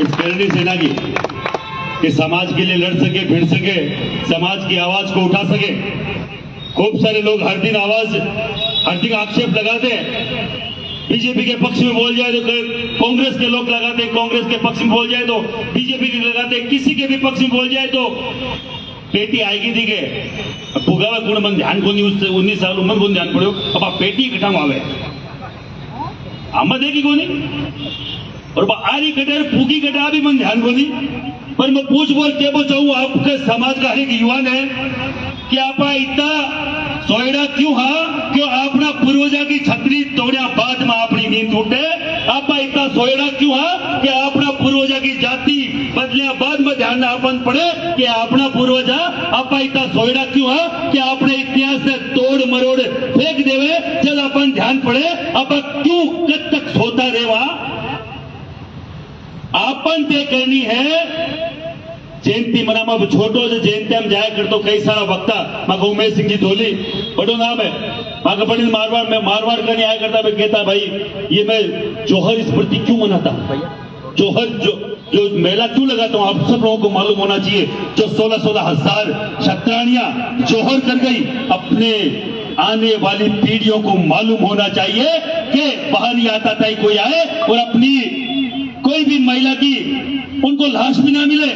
इस करनी सेना की कि समाज के लिए लड़ सके, भिड़ सके, समाज की आवाज को उठा सके। खूब सारे लोग हर दिन आक्षेप लगाते हैं। बीजेपी के पक्ष में बोल जाए तो कांग्रेस के लोग लगाते हैं, कांग्रेस के पक्ष में बोल जाए तो बीजेपी के लगाते हैं, किसी के भी पक्ष में बोल जाए तो पेटी आएगी दी के भुगावा गुण मन ध्यान को नहीं, उससे 19 साल उम्र को ध्यान पड़ो अब आप पेटी इकट्ठा आवे आम देगी को नहीं और आरी कटे फूकी कटा भी मन ध्यान को नहीं। पर मैं पूछ बोल के चाहूँ आपके समाज का एक युवा है कि आप इतना सोयड़ा क्यों क्यों अपना पूर्वजा की छतरी तोड़िया बाद में अपनी नींद टूटे। आप इतना सोयड़ा क्यों कि अपना पूर्वजा की जाति बदलिया बाद में ध्यान अपन पड़े कि अपना पूर्वजा। आप इतना सोयड़ा क्यों कि अपने इतिहास से तोड़ मरोड़ फेंक देवे जब अपन ध्यान पड़े। अब क्यों कब तक सोता रेवा आपन तय करनी है। जयंती मनामा छोटो से जयंती हम जाया करतो कई सारा वक्ता माँ उमेश सिंह जी धोली बड़ो नाम है माँ का बड़ी मारवाड़ करने आया करता। मैं कहता भाई ये मैं जोहर स्मृति क्यों मनाता जोहर जो मेला क्यों लगाता हूँ आप सब लोगों को मालूम होना चाहिए। जो 16-16 हजार छत्राणियां जोहर कर गई अपने आने वाली पीढ़ियों को मालूम होना चाहिए कि बाहर नहीं आता था कोई आए और अपनी कोई भी महिला की उनको लाश भी ना मिले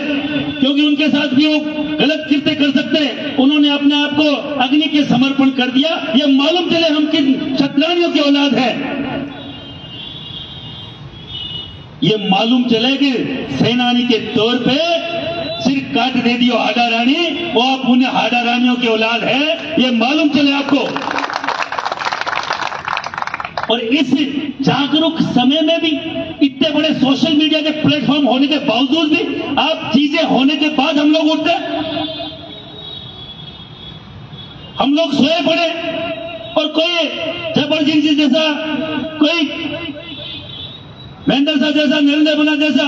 क्योंकि उनके साथ भी वो गलत कृत्य कर सकते हैं। उन्होंने अपने आप को अग्नि के समर्पण कर दिया। ये मालूम चले हम किन छत्राणियों की औलाद है। ये मालूम चले कि सेनानी के तौर पे सिर काट दे दियो हाडा रानी वो आप उन्हें हाडा रानियों की औलाद है। ये मालूम चले आपको। और इस जागरूक समय में भी इतने बड़े सोशल मीडिया के प्लेटफॉर्म होने के बावजूद भी आप चीजें होने के बाद हम लोग उठते हम लोग सोए पड़े और कोई जबरदस्ती जैसा कोई महेंद्र शाह जैसा नरेंद्र मोदी जैसा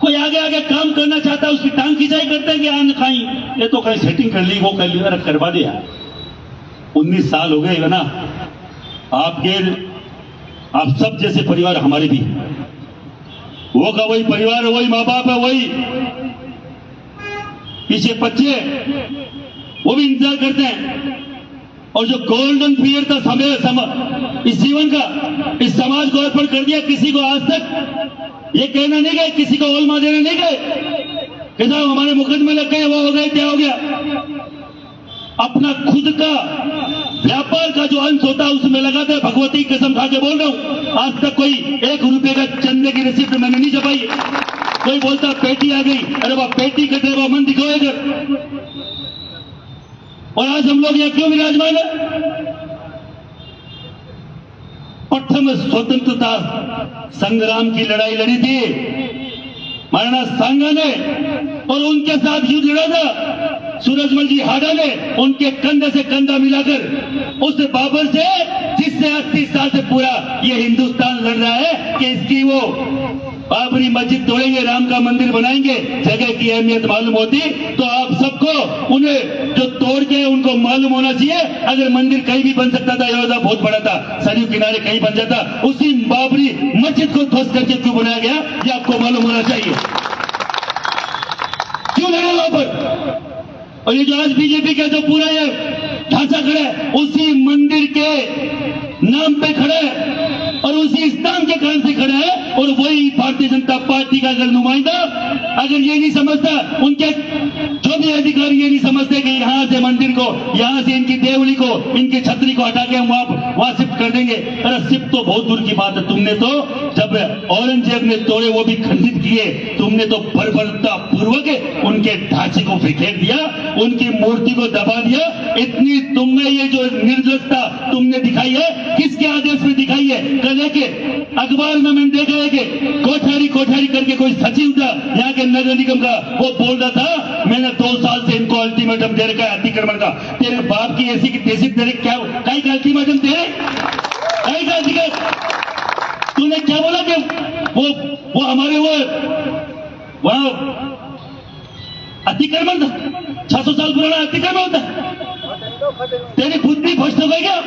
कोई आगे आगे काम करना चाहता है उसकी टांग खिंचाई करते हैं कि आन खाई ये तो कहीं सेटिंग कर ली वो कर ली अरे करवा दिया। 19 साल हो गए ना आप सब जैसे परिवार हमारे भी वो का वही परिवार है वही माँ बाप है वही पीछे बच्चे वो भी इंतजार करते हैं। और जो गोल्डन पीरियड था समय इस जीवन का इस समाज को अर्पण कर दिया। किसी को आज तक ये कहना नहीं गए किसी को ओलमा देने नहीं गए कि साहब हमारे मुकदमे लग गए वो हो गए क्या हो गया। अपना खुद का व्यापार का जो अंश होता है उसमें लगाते हैं। भगवती की कसम खा के बोल रहा हूं आज तक कोई 1 रुपए का चंदे की रिसिप्ट मैंने नहीं छपाई। कोई बोलता पेटी आ गई अरे वाह पेटी कटे वाह मन दिखाएगा। और आज हम लोग यहाँ क्यों विराजमान है। प्रथम स्वतंत्रता संग्राम की लड़ाई लड़ी थी महाराणा सांगा ने और उनके साथ युद्ध लड़ा था सूरजमल जी हाडा ने उनके कंधे से कंधा मिलाकर उस बाबर से जिससे 80 साल से पूरा ये हिंदुस्तान लड़ रहा है कि इसकी वो बाबरी मस्जिद तोड़ेंगे राम का मंदिर बनाएंगे जगह की अहमियत मालूम होती तो आप सबको उन्हें जो तोड़ के उनको मालूम होना चाहिए। अगर मंदिर कहीं भी बन सकता था अयोध्या बहुत बड़ा था सरयू किनारे कहीं बन जाता उसी बाबरी मस्जिद को ध्वस्त करके क्यों बनाया गया ये आपको मालूम होना चाहिए। क्यों लड़ा वहां पर। और ये जो आज बीजेपी का जो पूरा ये ढांचा खड़ा है उसी मंदिर के नाम पे खड़ा है और उसी स्थान के कारण से खड़ा है। और वही भारतीय जनता पार्टी का अगर नुमाइंदा अगर ये नहीं समझता उनके जो भी अधिकारी ये नहीं समझते कि यहाँ से मंदिर को यहाँ से इनकी देवली को इनकी छतरी को हटा के हम वहां शिफ्ट कर देंगे। अरे शिफ्ट तो बहुत दूर की बात है। तुमने तो जब औरंगजेब ने तोड़े वो भी खंडित किए तुमने तो बर्बरता पूर्वक उनके ढांचे को बिखेर दिया उनकी मूर्ति को दबा दिया। इतनी तुमने ये जो निर्दयता तुमने दिखाई है किसके आदेश में दिखाई है। कल के अखबार में मैंने देखा है कि कोठारी करके कोई सचिव था यहाँ के नगर निगम का वो बोल रहा था मैंने 2 साल से इनको अल्टीमेटम दे रखा है अतिक्रमण का। तेरे बाप की ऐसी की तैसी तेरे क्या कई का अल्टीमेटम तेरे कई का अधिकार तूने क्या बोला कि वो हमारे वो वहां अतिक्रमण था 600 साल पुराना अतिक्रमण होता। तेरी बुद्धि भ्रष्ट हो गई क्या।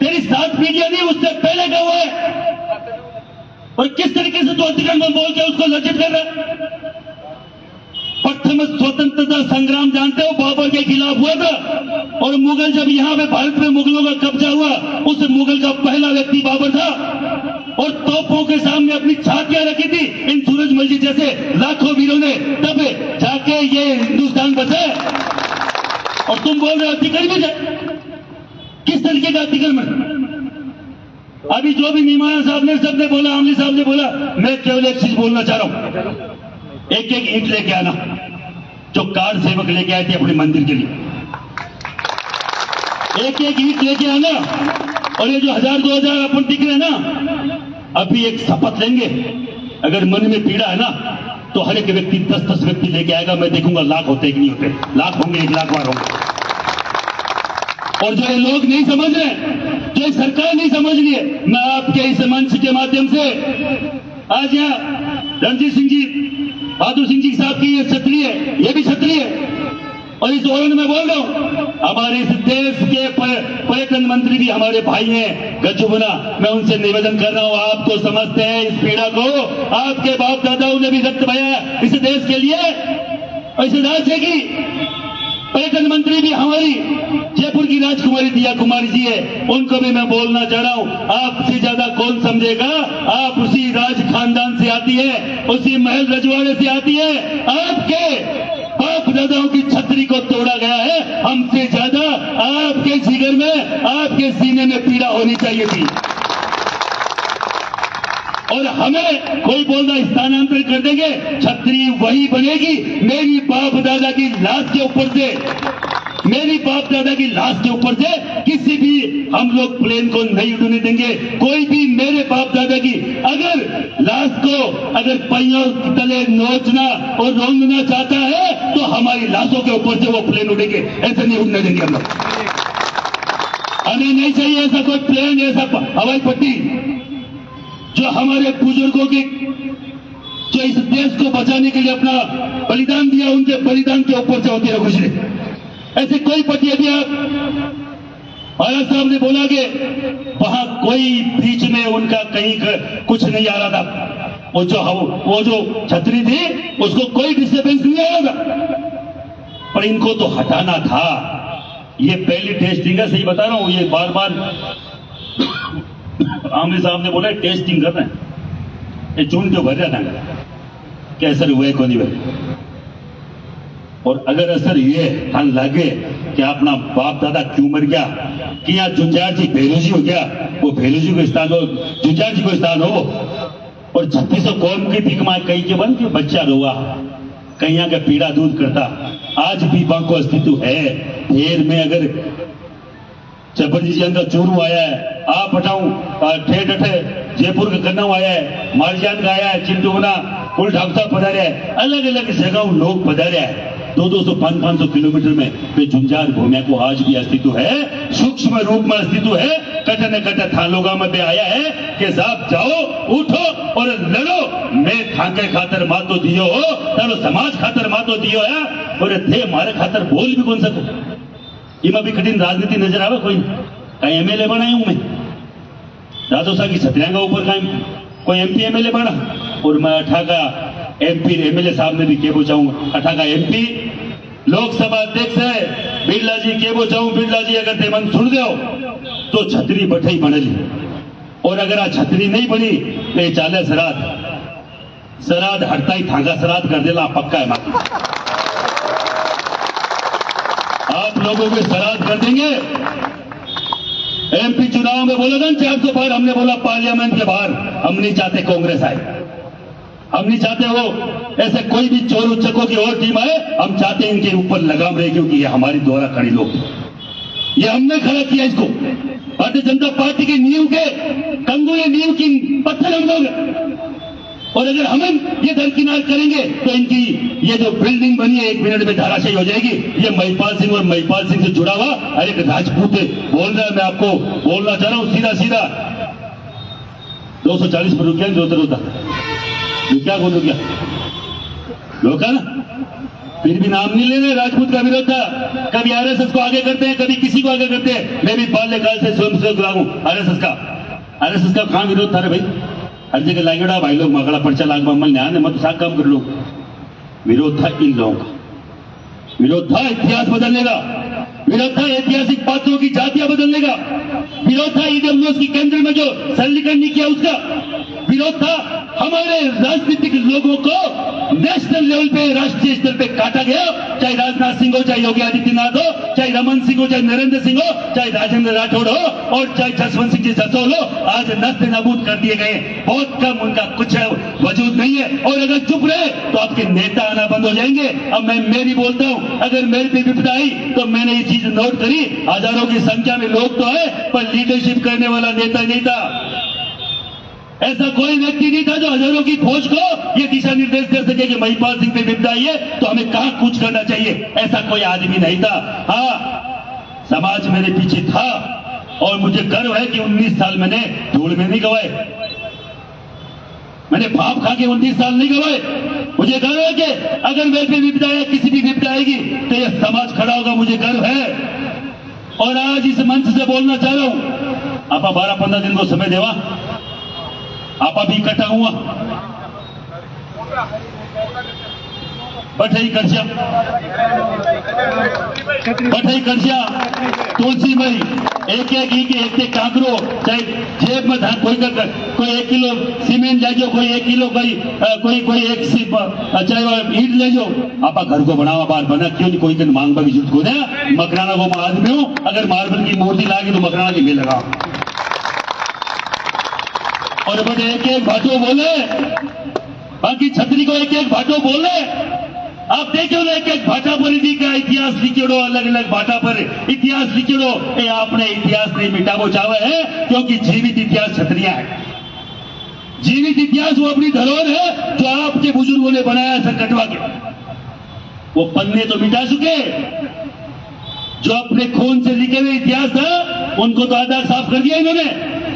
तेरी 7 पीढ़ियां नहीं उससे पहले का हुआ है और किस तरीके से तो अतिक्रमण में बोल के उसको लज्जित कर रहा है। प्रथम स्वतंत्रता संग्राम जानते हो, बाबर के खिलाफ हुआ था और मुगल जब यहां पे भारत में मुगलों का कब्जा हुआ, उस मुगल का पहला व्यक्ति बाबर था और तोपों के सामने अपनी छातियां रखी थी इन सूरजमल जी जैसे लाखों वीरों ने, तब जाके ये हिंदुस्तान बचा। और तुम बोल रहे हो अतिक्रमण है, किस तरीके का अतिक्रमण? अभी जो भी मीमाया साहब ने, सबने बोला, आमली साहब ने बोला, मैं केवल एक चीज बोलना चाह रहा हूं, एक एक ईंट लेके आना जो कार सेवक लेके आए थे अपने मंदिर के लिए, एक एक ईंट लेके आना। और ये जो 1000-2000 अपन दिख रहे हैं ना, अभी एक शपथ लेंगे, अगर मन में पीड़ा है ना तो हर एक व्यक्ति 10-10 व्यक्ति लेके आएगा, मैं देखूंगा लाख होते कि नहीं होते, लाख होंगे, 1 लाख बार होंगे। और जो ये लोग नहीं समझ रहे, जो ये सरकार नहीं समझ रही है, मैं आपके इस मंच के माध्यम से आज यहाँ रणजीत सिंह जी, बहादुर सिंह जी साहब की ये छतरी है, ये भी छतरी है, और इस दौरान मैं बोल रहा हूं, हमारे इस देश के पर्यटन मंत्री भी हमारे भाई हैं गज्जूबना, मैं उनसे निवेदन कर रहा हूं, आप तो समझते हैं इस पीड़ा को, आपके बाप दादाओं ने भी रक्त बहाया इस देश के लिए, और इस राज्य की पर्यटन मंत्री भी हमारी जयपुर की राजकुमारी दिया कुमारी जी है, उनको भी मैं बोलना चाह रहा हूं, आपसे ज्यादा कौन समझेगा, आप उसी राज खानदान से आती है, उसी महल रजवाड़े से आती है, आपके बाप दादाओं की छतरी को तोड़ा गया है, हमसे ज्यादा आपके जिगर में, आपके सीने में पीड़ा होनी चाहिए थी। और हमें कोई बोल रहा स्थानांतरित कर देंगे, छतरी वही बनेगी, मेरी बाप दादा की लाश के ऊपर से, मेरी बाप दादा की लाश के ऊपर से किसी भी हम लोग प्लेन को नहीं उड़ने देंगे। कोई भी मेरे बाप दादा की अगर लाश को अगर पहियों तले नोचना और रोंदना चाहता है तो हमारी लाशों के ऊपर से वो प्लेन उड़ेंगे, ऐसे नहीं उड़ने देंगे हम लोग। हमें नहीं चाहिए ऐसा कोई प्लेन, ऐसा हवाई पट्टी जो हमारे बुजुर्गों की, जो इस देश को बचाने के लिए अपना बलिदान दिया, उनके बलिदान के ऊपर से होती है गुजरे, ऐसे कोई पट्टी। अभी आप महाराज साहब ने बोला कि वहां कोई बीच में उनका कहीं कुछ नहीं आ रहा था, वो जो छतरी थी उसको कोई डिस्टर्बेंस नहीं आया था, पर इनको तो हटाना था। ये पहली टेस्टिंग है, सही बता रहा हूं, ये बार बार आमले साहब ने बोला टेस्टिंग कर रहे हैं, ये चून क्यों भर रहा था, क्या असर हुए को नहीं हुए। और अगर असर ये ठान लगे कि अपना बाप दादा क्यों मर गया, कि यहाँ जुंजार जी भेलूजी हो गया, वो भेलूजी को स्थान हो, जुंजार जी को स्थान हो, और 3600 कौम की भीख मांग कहीं के बन के बच्चा रोआ, कहीं का पीड़ा दूर करता। आज भी बांको अस्तित्व है। ढेर में अगर चपरजी जी अंदर चोरू आया है, आप हटाऊं ठेठ जयपुर का कन्ना आया है, मारजान का आया है, चिंटू बना कुल ढाकता पधारे है, अलग अलग जगह लोग पधारे है। 200 500 किलोमीटर में वे झुंझार भूमि को आज भी अस्तित्व है, सूक्ष्म रूप में अस्तित्व है। कट न कट थालोगा में भी आया है कि साहब जाओ उठो और लड़ो, मैं खाके खातर मातो दियो हो, तारो समाज खातर मातो दियो है, और थे मारे खातर बोल भी कौन सको। इमा भी कठिन राजनीति नजर आवे, कोई कहीं एमएलए बना हूं मैं, राजोसा की छतरियां ऊपर कोई एमपी एमएलए बना, और मैं अठा का एमपी एमएलए साहब ने भी के बोचाऊंगा, अठा का एमपी लोकसभा अध्यक्ष है बिरला जी के बोचाऊं, बिरला जी अगर ते मन सुन दो तो छतरी बठई बनेली, और अगर आ छतरी नहीं बनी तो ये चाले श्राद्ध हटता ही थांगा श्राद्ध कर देना पक्का है। आप लोगों के श्राद्ध कर देंगे। एमपी चुनाव में बोला था 400 बार, हमने बोला पार्लियामेंट के बाहर हम नहीं चाहते कांग्रेस आए, हम नहीं चाहते वो ऐसे कोई भी चोर उच्चकों की और टीम आए, हम चाहते इनके ऊपर लगाम रहे, क्योंकि ये हमारी द्वारा खड़ी लोग, ये हमने खड़ा किया इसको। भारतीय जनता पार्टी की नींव के कंगुए नींव की पत्थर हम लोग, और अगर हम ये दरकिनार करेंगे तो इनकी ये जो बिल्डिंग बनी है 1 मिनट में धराशायी हो जाएगी। ये महिपाल सिंह और महिपाल सिंह से जुड़ा हुआ हर एक राजपूत बोल रहा है, मैं आपको बोलना चाह रहा हूं सीधा सीधा। 240 पर रुक गया, रोता रोता क्या बोल गया रोका ना, फिर भी नाम नहीं ले रहे। राजपूत का विरोध था, कभी आरएसएस को आगे करते हैं, कभी किसी को आगे करते हैं। मैं भी बाल्यकाल से स्वयं सेवक रहा हूं आरएसएस का कहां विरोध था रे भाई, हर जगह लाएंगे भाई लोग मगड़ा पर्चा लाग मम्मल न्याय मत सा काम कर लो। विरोध था इन लोगों का, विरोध था इतिहास बदलने का, विरोध था ऐतिहासिक पात्रों की जातियां बदलने का, विरोध था ईडब्ल्यूएस की केंद्र में जो सरलीकरण नहीं किया उसका, विरोध था हमारे राजनीतिक लोगों को नेशनल लेवल पे, राष्ट्रीय स्तर पे काटा गया। चाहे राजनाथ सिंह हो, चाहे योगी आदित्यनाथ हो, चाहे रमन सिंह हो, चाहे नरेंद्र सिंह हो, चाहे राजेंद्र राठौड़ हो और चाहे जसवंत सिंह जी जसोल हो, आज नस्ते नाबूद कर दिए गए। बहुत कम, उनका कुछ वजूद नहीं है। और अगर चुप रहे तो आपके नेता आना बंद हो जाएंगे। अब मैं मेरी बोलता हूं, अगर मेरे पे विपदा आई तो मैंने ये चीज नोट करी, हजारों की संख्या में लोग तो है पर लीडरशिप करने वाला नेता नहीं था। ऐसा कोई व्यक्ति नहीं था जो हजारों की फौज को ये दिशा निर्देश दे सके कि महिपाल सिंह पे विपदा आई है तो हमें कहां कूच करना चाहिए। ऐसा कोई आदमी नहीं था। हाँ, समाज मेरे पीछे था और मुझे गर्व है कि 19 साल मैंने धूल में नहीं गवाए, मैंने भाप खा के 19 साल नहीं गवाए। मुझे गर्व है कि अगर मेरे पे विपदा है, किसी भी विपदा आएगी तो यह समाज खड़ा होगा, मुझे गर्व है। और आज इस मंच से बोलना चाह रहा हूं, आप 12-15 दिन को समय देवा, आप अभी इकट्ठा हुआ बठई करसिया, बठई करसिया, तुलसी मई, एक एक कांकरो, चाहे जेब में धान, कोई 1 किलो सीमेंट ले जाओ, कोई 1 किलो, कोई 1 सिप चाहे ईट ले जाओ। आप घर को बनावा, बार बना क्यों नहीं, कोई दिन मांग बागी जुट को दे। मकराना को मैं आदमी हूं, अगर मार्बल की मूर्ति लागे तो मकराना की मिल लगा और बड़े एक भाटो बोले, बाकी छतरी को एक भाटो बोले। आप देखो ना, एक भाटा पर जी का इतिहास लिखेड़ो, अलग अलग भाटा पर इतिहास लिखेड़ो। ये आपने इतिहास नहीं मिटावो चाहे है, क्योंकि जीवित इतिहास छतरियां है, जीवित इतिहास वो अपनी धरोहर है जो आपके बुजुर्गों ने बनाया सर कटवा के। वो पन्ने तो मिटा चुके, जो अपने खून से लिखे हुए इतिहास था उनको तो आधार साफ कर दिया इन्होंने,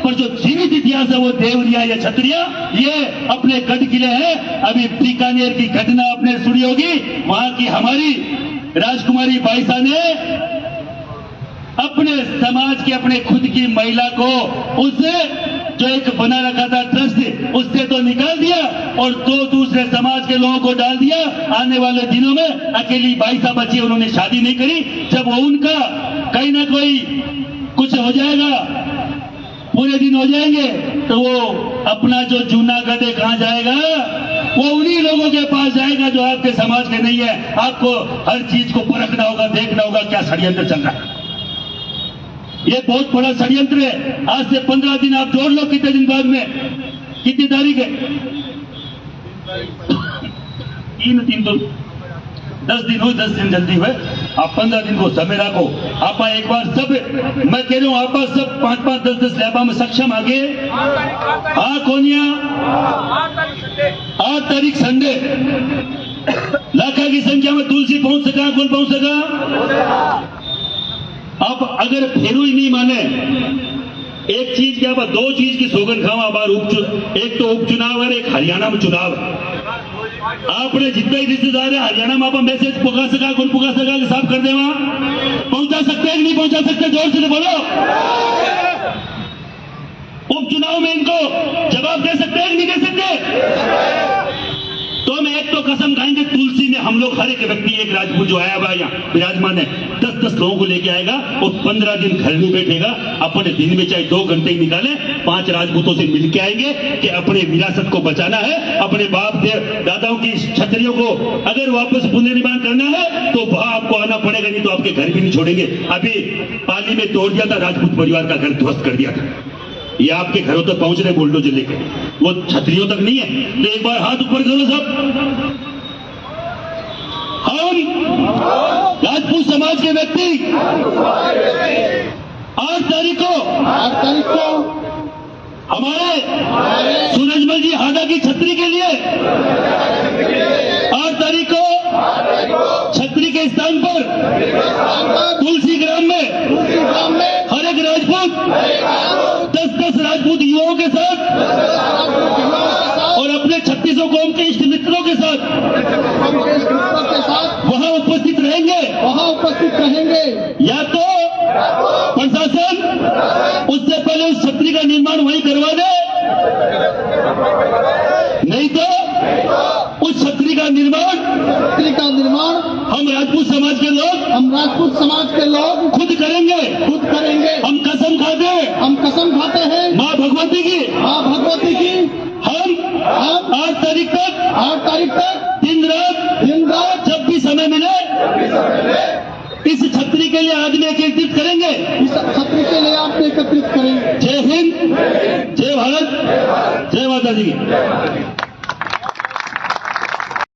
पर जो जीवित इतिहास है वो देवरिया या छतरिया, ये अपने गढ़ किले हैं। अभी बीकानेर की घटना आपने सुनी होगी, वहां की हमारी राजकुमारी बाईसा ने अपने समाज की, अपने खुद की महिला को उससे जो एक बना रखा था ट्रस्ट, उससे तो निकाल दिया और 2 दूसरे समाज के लोगों को डाल दिया। आने वाले दिनों में अकेली बाईसा बची, उन्होंने शादी नहीं करी। जब वो उनका कहीं ना कोई कुछ हो जाएगा, पूरे दिन हो जाएंगे, तो वो अपना जो जूनागढ़ है कहां जाएगा, वो उन्हीं लोगों के पास जाएगा जो आपके समाज के नहीं है। आपको हर चीज को परखना होगा, देखना होगा क्या षड्यंत्र चल रहा है। ये बहुत बड़ा षड्यंत्र है। आज से 15 दिन आप जोड़ लो, कितने दिन बाद में, कितनी तारीख है, 3 तो 10 दिन हुए, 10 दिन जल्दी हुए। आप 15 दिन को समय रखो। आप एक बार सब, मैं कह रहा हूं आप सब 5-5, 10-10 लैबा में सक्षम आगे। हाँ कोनिया 8 तारीख संडे, लाखों की संख्या में तुलसी पहुंच सका, कौन पहुंच सका। अब अगर फेरू ही नहीं माने, एक चीज क्या, 2 चीज की सौगंध खावा बार, एक तो उपचुनाव है, एक हरियाणा में चुनाव है। आपने जितने ही रिश्तेदार है हरियाणा में, आप मैसेज पुकार सका, कौन पुकार सका कि साफ कर दे, वहां पहुंचा सकते हैं कि नहीं पहुंचा सकते, जोर से बोलो। उपचुनाव में इनको जवाब दे सकते हैं कि नहीं दे सकते। तो हम एक तो कसम खाएंगे, तुलसी में हम लोग हर एक व्यक्ति, एक राजपूत जो आया हुआ यहाँ विराजमान है, 10-10 लोगों को लेके आएगा और 15 दिन घर में बैठेगा। अपने दिन में चाहे 2 घंटे ही निकाले, 5 राजपूतों से मिलके आएंगे कि अपने विरासत को बचाना है, अपने बाप दादाओं की क्षत्रियों को अगर वापस पुनर्निर्माण करना है तो वहां आपको आना पड़ेगा, नहीं तो आपके घर भी नहीं छोड़ेंगे। अभी पाली में तोड़ दिया था, राजपूत परिवार का घर ध्वस्त कर दिया था। ये आपके घरों तक पहुंच रहे बुलडोजर लेके, वो छतरियों तक नहीं है। तो एक बार हाथ ऊपर करो सब। हम राजपूत समाज के व्यक्ति 8 तारीख को हमारे सूरजमल जी हादा की छतरी के लिए 8 तारीख को छतरी के स्थान पर तुलसी ग्राम में हर एक राजपूत 10-10 राजपूत युवाओं के साथ और अपने 3600 कौम के इष्ट मित्रों के साथ वहां उपस्थित रहेंगे। या तो प्रशासन उससे पहले उस छतरी का निर्माण वहीं करवा दे, नहीं तो उस छतरी का निर्माण हम राजपूत समाज के लोग खुद करेंगे। हम कसम खाते हैं माँ भगवती की। हम 8 तारीख तक दिन रात जब भी समय मिले इस छतरी के लिए आदमी एकत्रित करेंगे। जय हिंद, जय भारत, जय माता दी।